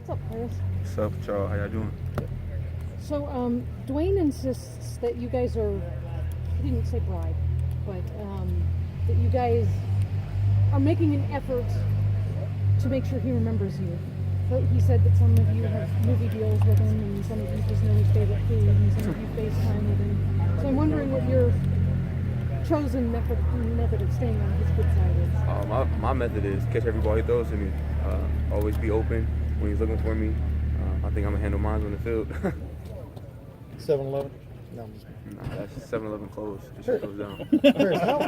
What's up, Parris? What's up, Charles? How y'all doing? So, Dwayne insists that you guys are, he didn't say bribe, but that you guys are making an effort to make sure he remembers you. But he said that some of you have movie deals with him, and some of you just know his favorite food, and some of you FaceTime with him. So I'm wondering what your chosen method of staying on his good side is. My method is catch every ball he throws to me. Always be open when he's looking for me. I think I'm going to handle mine on the field. 7-Eleven? No, I'm just Nah, that's 7-Eleven closed. This shit goes down. Parris, how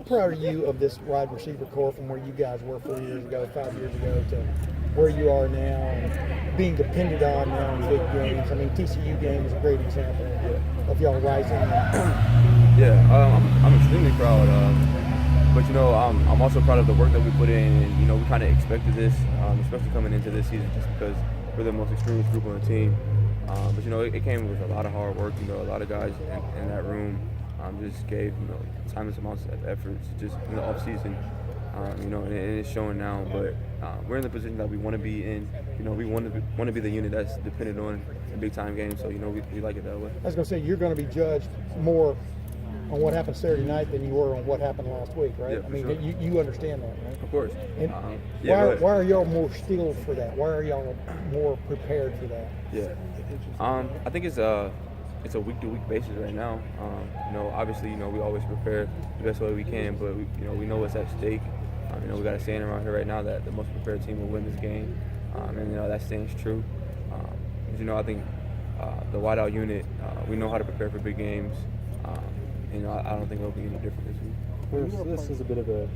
proud are you of this wide receiver core from where you guys were 4 years ago, 5 years ago, to where you are now, and being depended on now in big games? I mean, TCU game is a great example of y'all rising. Yeah, I'm extremely proud. But I'm also proud of the work that we put in. And, we kind of expected this, especially coming into this season, just because we're the most experienced group on the team. But it came with a lot of hard work. A lot of guys in that room just gave timeless amounts of effort just in the off season. And it's showing now. But we're in the position that we want to be in. We want to be the unit that's dependent on in big time games. So we like it that way. I was going to say, you're going to be judged more on what happened Saturday night than you were on what happened last week, right? Yeah, I mean, sure. you understand that, right? Of course. And why are y'all more skilled for that? Why are y'all more prepared for that? Yeah. I think it's a week-to-week basis right now. Obviously, we always prepare the best way we can, but we know what's at stake. We got a saying around here right now that the most prepared team will win this game, and that stands true. I think the wideout unit, we know how to prepare for big games. I don't think it'll be any different this week. This is a bit of a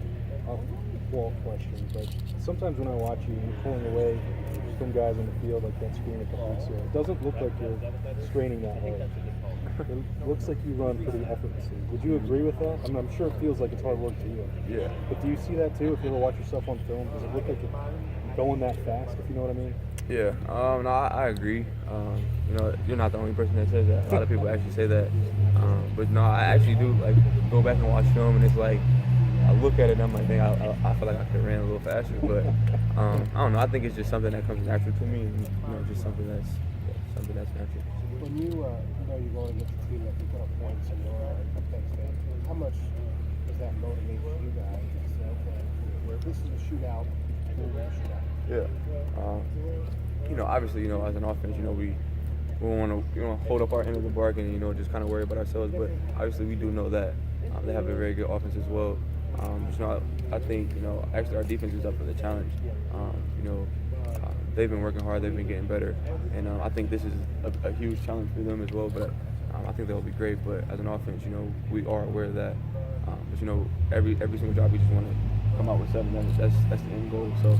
off-wall question, but sometimes when I watch you, you're pulling away from guys on the field like that screen at the Pizza. It doesn't look like you're straining that hard. It looks like you run pretty effortlessly. Would you agree with that? I'm sure it feels like it's hard work to you. Yeah. But do you see that too? If you ever watch yourself on film, does it look like you're going that fast, if you know what I mean? Yeah. No, I agree. You're not the only person that says that. A lot of people actually say that. But no, I actually do go back and watch film, and it's like I look at it and I'm like, dang, I feel like I could have ran a little faster. But I don't know. I think it's just something that comes natural to me, and just something that's natural. When you're going against a team that can put up points and you're Penn State, how much does that motivate you guys to say, okay, where this is a shootout, we're going to shoot out? Yeah. Obviously, as an offense, we want to hold up our end of the bargain and just kind of worry about ourselves. But obviously, we do know that they have a very good offense as well. I think actually our defense is up for the challenge. They've been working hard, they've been getting better, and I think this is a huge challenge for them as well. But I think they'll be great. But as an offense, we are aware of that. But every single job we just want to come out with 7. That's the end goal. So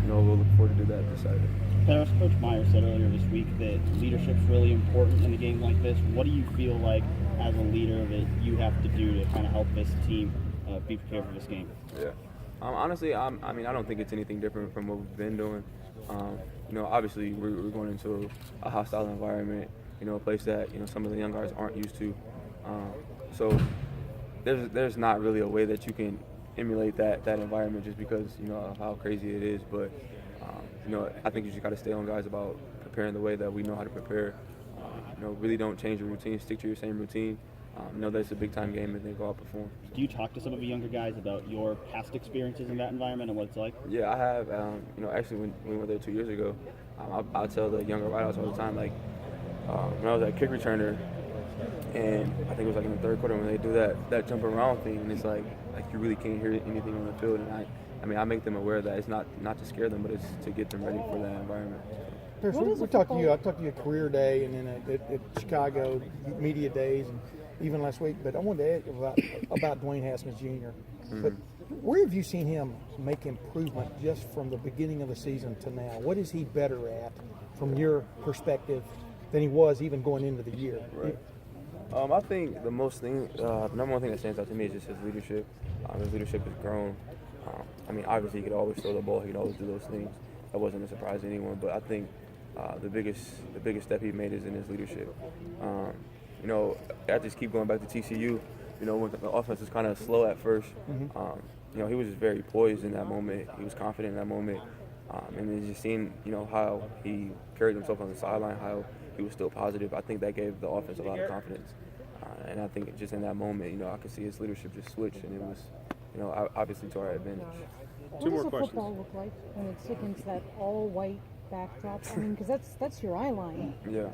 we'll look forward to do that this Saturday. Parris, Coach Meyer said earlier this week that leadership's really important in a game like this. What do you feel like as a leader that you have to do to kind of help this team be prepared for this game? Yeah. Honestly, I don't think it's anything different from what we've been doing. Obviously we're going into a hostile environment, a place that some of the young guys aren't used to. So there's not really a way that you can emulate that environment just because of how crazy it is. But I think you just got to stay on guys about preparing the way that we know how to prepare. Really don't change your routine. Stick to your same routine. Know that it's a big-time game and then go out and perform. So. Do you talk to some of the younger guys about your past experiences in that environment and what it's like? Yeah, I have. Actually, when we were there 2 years ago, I'll tell the younger wideouts all the time, when I was at kick returner, and I think it was in the third quarter when they do that jump around thing, and it's like you really can't hear anything on the field. And I make them aware that it's not to scare them, but it's to get them ready for that environment. Parris, we talked to you. I talked to you at Career Day and then at Chicago Media Days and even last week. But I wanted to ask you about Dwayne Haskins Jr. Mm-hmm. But where have you seen him make improvement just from the beginning of the season to now? What is he better at from your perspective than he was even going into the year? Right. I think the number one thing that stands out to me is just his leadership. His leadership has grown. Obviously he could always throw the ball. He could always do those things. That wasn't a surprise to anyone. But I think the biggest step he made is in his leadership. I just keep going back to TCU. When the offense was kind of slow at first, he was just very poised in that moment. He was confident in that moment. And then just seeing, you know, how he carried himself on the sideline, how he was still positive, I think that gave the offense a lot of confidence. And I think just in that moment, you know, I could see his leadership just switch, and it was, you know, obviously to our advantage. What does a football look like when it's against that all-white backdrop? I mean, because that's your eye line. Yeah,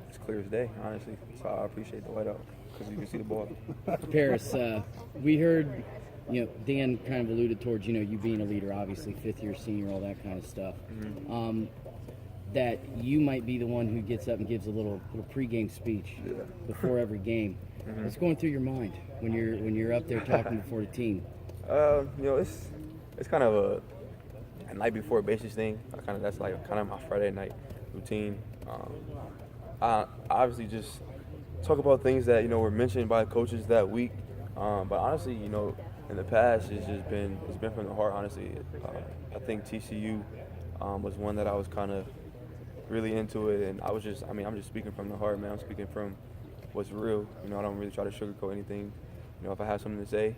it's clear as day, honestly. So I appreciate the whiteout because you can see the ball. Parris, we heard, you know, Dan kind of alluded towards, you know, you being a leader, obviously, fifth-year senior, all that kind of stuff. That you might be the one who gets up and gives a little pregame speech before every game. What's going through your mind when you're up there talking before the team? You know, it's kind of a night before basis thing. That's like kind of my Friday night routine. I obviously just talk about things that, you know, were mentioned by coaches that week. But honestly, you know, in the past, it's been from the heart. Honestly, I think TCU was one that I was kind of really into it, and I'm just speaking from the heart, man. I'm speaking from what's real. You know, I don't really try to sugarcoat anything. You know, if I have something to say,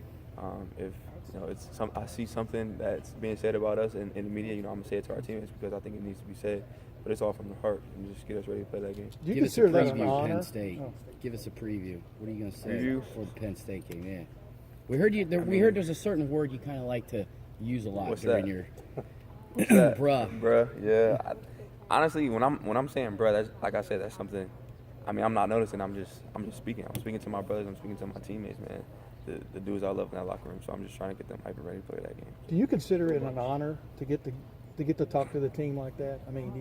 if you know I see something that's being said about us in the media, you know, I'm gonna say it to our teammates because I think it needs to be said. But it's all from the heart, and just get us ready to play that game. Do you Give us a consider that an preview of honor? Penn State. Give us a preview. What are you going to say Preview? for the Penn State game? Yeah, we heard you. We heard there's a certain word you kind of like to use a lot What's during that? your Bruh. bruh. Yeah. Honestly, when I'm saying bruh, that's, like I said, that's something. I mean, I'm not noticing. I'm just speaking. I'm speaking to my brothers. I'm speaking to my teammates, man. The dudes I love in that locker room. So I'm just trying to get them hyper ready to play that game. Do you consider it an honor to get to talk to the team like that? I mean, do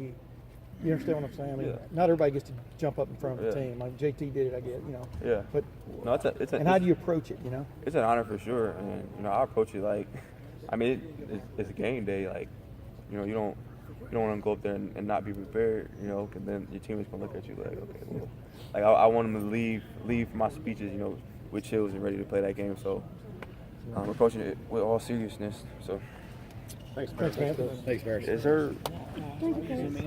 you understand what I'm saying? I mean, Yeah. not everybody gets to jump up in front of the Yeah. team. Like JT did it, I get, you know. Yeah. But No, it's and how do you approach it? You know. It's an honor for sure, and you know I approach it like, I mean, it's game day. Like, you know, you don't want to go up there and not be prepared, you know, because then your teammates gonna look at you like, okay, well, like I want them to leave my speeches, you know, with chills and ready to play that game. So I'm approaching it with all seriousness. So Thanks, man. Thanks, Parris. is her. Thank you, guys.